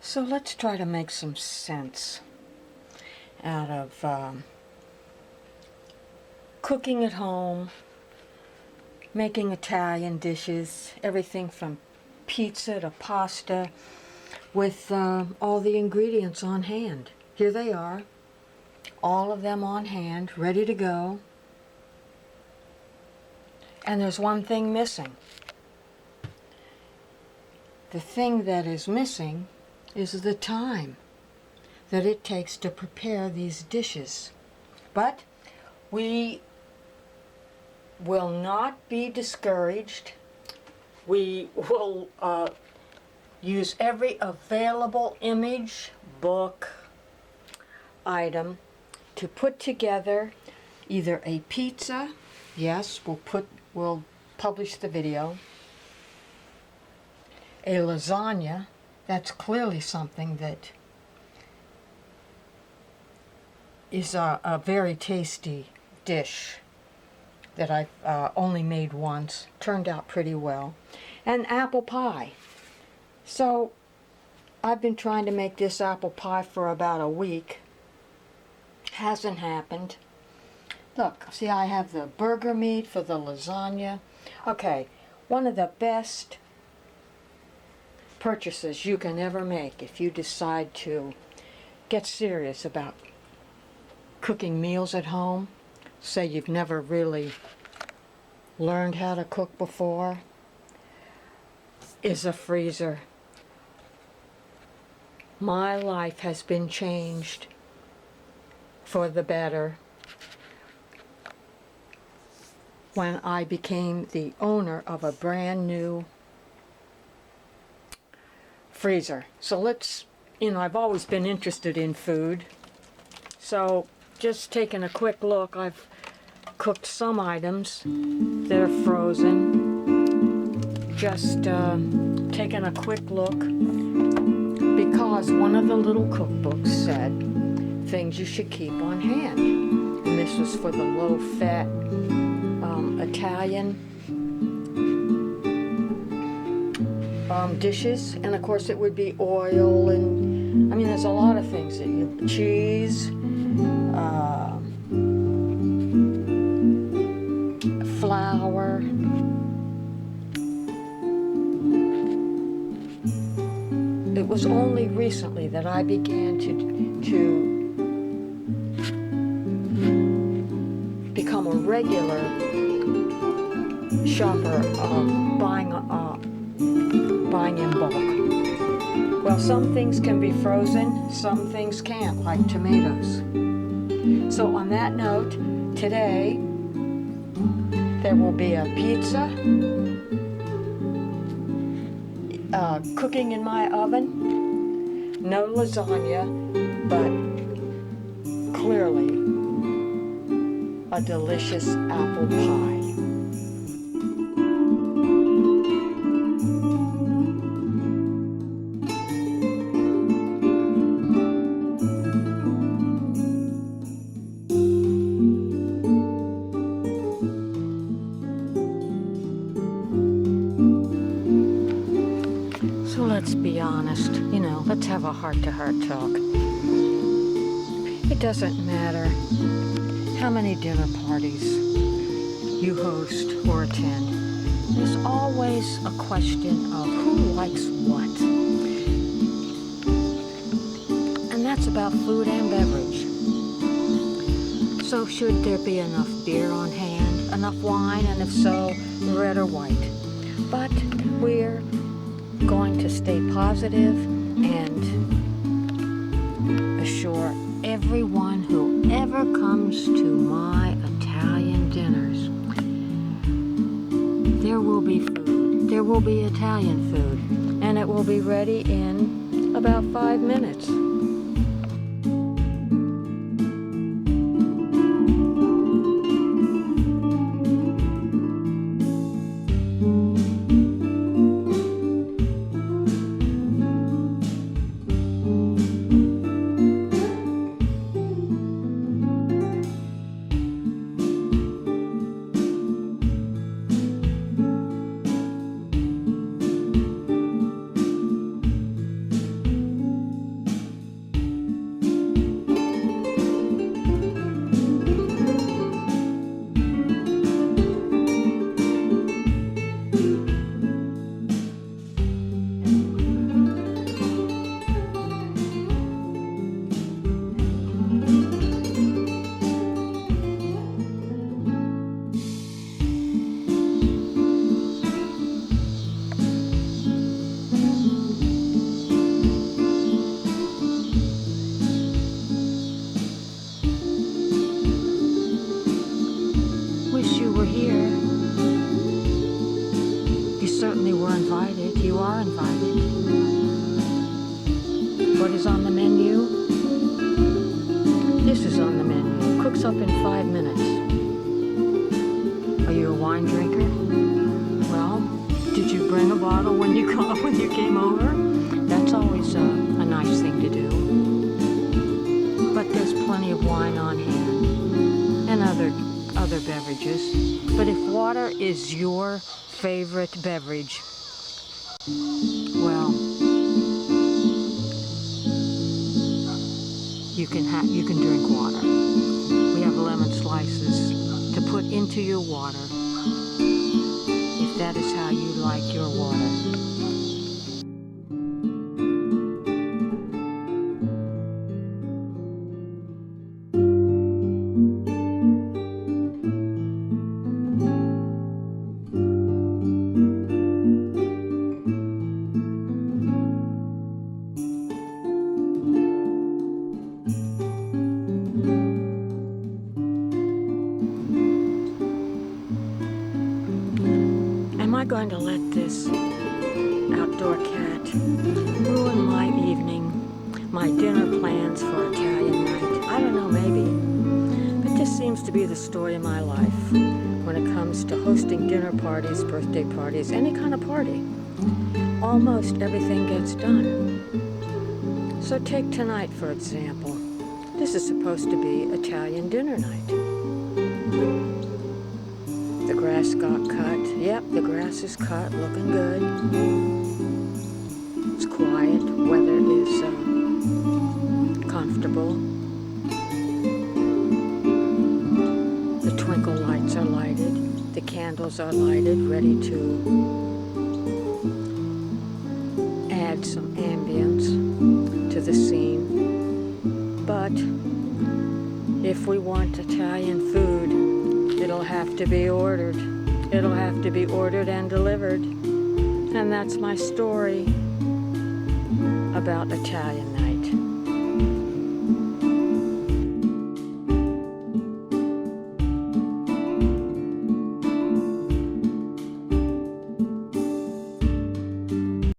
So let's try to make some sense out of cooking at home, making Italian dishes, everything from pizza to pasta, with all the ingredients on hand. Here they are, all of them on hand, ready to go. And there's one thing missing. The thing that is missing is the time that it takes to prepare these dishes. But we will not be discouraged. We will use every available image, book, item to put together either a pizza. Yes, we'll publish the video. A lasagna. That's clearly something that is a very tasty dish that I've only made once. Turned out pretty well. And apple pie. So I've been trying to make this apple pie for about a week. Hasn't happened. Look, see, I have the burger meat for the lasagna. Okay, one of the best purchases you can ever make if you decide to get serious about cooking meals at home. Say you've never really learned how to cook before, is a freezer. My life has been changed for the better when I became the owner of a brand new freezer. So I've always been interested in food. So just taking a quick look, I've cooked some items that are frozen. Just taking a quick look because one of the little cookbooks said things you should keep on hand. And this was for the low-fat Italian dishes, and of course it would be oil, and I mean there's a lot of things that cheese, flour, it was only recently that I began to become a regular shopper of buying in bulk. Well, some things can be frozen, some things can't, like tomatoes. So on that note, today there will be a pizza cooking in my oven. No lasagna, but clearly a delicious apple pie. So let's be honest, let's have a heart-to-heart talk. It doesn't matter how many dinner parties you host or attend. There's always a question of who likes what. And that's about food and beverage. So should there be enough beer on hand, enough wine, and if so, red or white? But we're going to stay positive and assure everyone who ever comes to my Italian dinners, there will be food. There will be Italian food, and it will be ready in about 5 minutes. here, you certainly were invited. You are invited. What is on the menu? This is on the menu. Cooks up in 5 minutes. Are you a wine drinker? Well, did you bring a bottle when you came over? That's always a nice thing to do. But there's plenty of wine on hand and other beverages. But if water is your favorite beverage, well, you can drink water. We have lemon slices to put into your water, if that is how you like your water. Am I going to let this outdoor cat ruin my evening, my dinner plans for Italian night? I don't know, maybe. But this seems to be the story of my life when it comes to hosting dinner parties, birthday parties, any kind of party. Almost everything gets done. So take tonight, for example. This is supposed to be Italian dinner night. The grass got cut. Yep, the grass is cut, looking good. It's quiet. Weather is comfortable. The twinkle lights are lighted. The candles are lighted, ready to add some ambience to the scene. But if we want Italian food, it'll have to be ordered. It'll have to be ordered and delivered. And that's my story about Italian